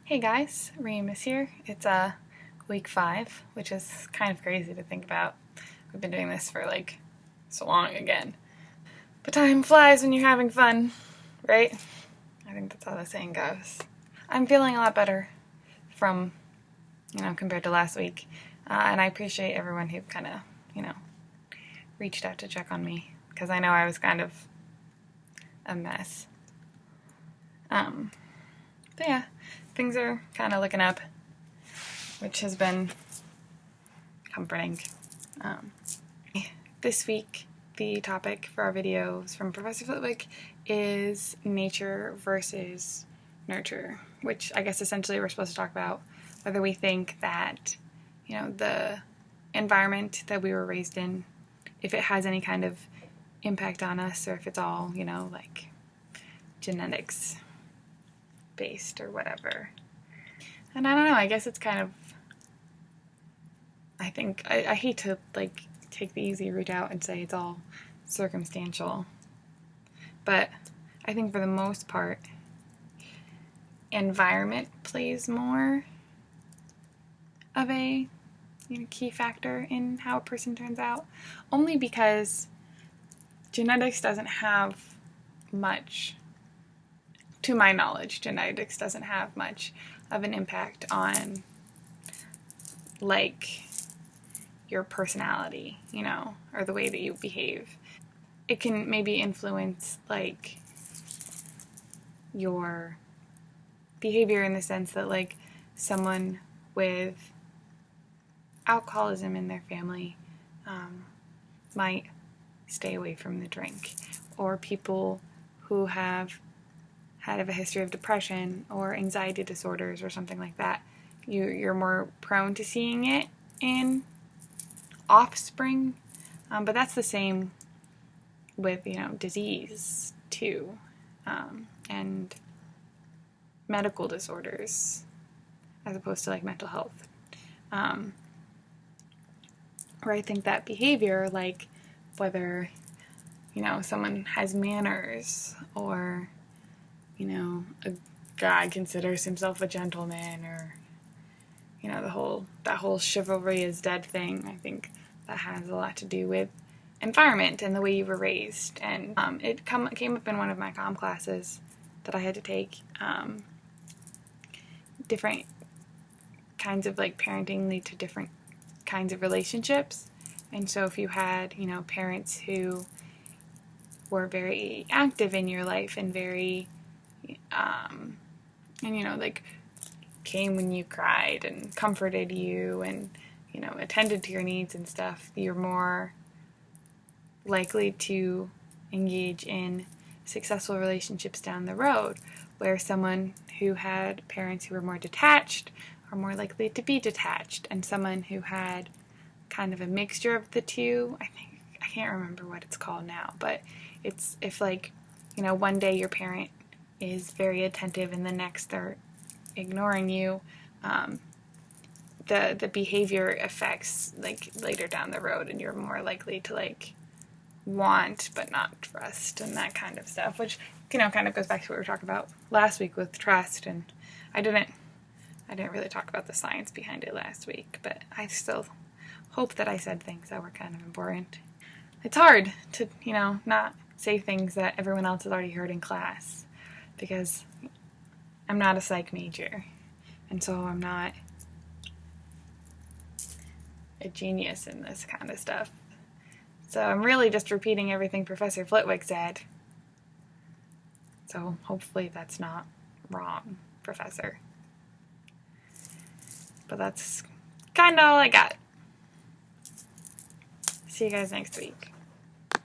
Hey guys, Remus here. It's week 5, which is kind of crazy to think about. We've been doing this for like so long again. But time flies when you're having fun, right? I think that's how the saying goes. I'm feeling a lot better from, compared to last week. And I appreciate everyone who kind of, reached out to check on me, because I know I was kind of a mess. But yeah, things are kind of looking up, which has been comforting. This week, the topic for our videos from Professor Flitwick is nature versus nurture, which I guess essentially we're supposed to talk about whether we think that, the environment that we were raised in, if it has any kind of impact on us, or if it's all, like genetics based or whatever. And I don't know, I guess it's kind of, I hate to like take the easy route out and say it's all circumstantial, but I think for the most part environment plays more of a key factor in how a person turns out, only because genetics doesn't have much, to my knowledge, genetics doesn't have much of an impact on, like, your personality, or the way that you behave. It can maybe influence, like, your behavior in the sense that, like, someone with alcoholism in their family might stay away from the drink, or people who have had a history of depression or anxiety disorders or something like that, you're more prone to seeing it in offspring. But that's the same with, disease too, and medical disorders as opposed to like mental health. Where I think that behavior, like whether, someone has manners, or a guy considers himself a gentleman, or that whole chivalry is dead thing. I think that has a lot to do with environment and the way you were raised. And it came up in one of my comm classes that I had to take. Different kinds of like parenting lead to different kinds of relationships. And so if you had parents who were very active in your life and very like came when you cried and comforted you and, attended to your needs and stuff, you're more likely to engage in successful relationships down the road, where someone who had parents who were more detached are more likely to be detached, and someone who had kind of a mixture of the two, I can't remember what it's called now, but it's if like, one day your parent is very attentive and the next they're ignoring you, the behavior affects like later down the road, and you're more likely to like want but not trust and that kind of stuff, which kind of goes back to what we were talking about last week with trust. And I didn't really talk about the science behind it last week, but I still hope that I said things that were kind of important. It's hard to not say things that everyone else has already heard in class, because I'm not a psych major, and so I'm not a genius in this kind of stuff. So I'm really just repeating everything Professor Flitwick said. So hopefully that's not wrong, Professor. But that's kind of all I got. See you guys next week.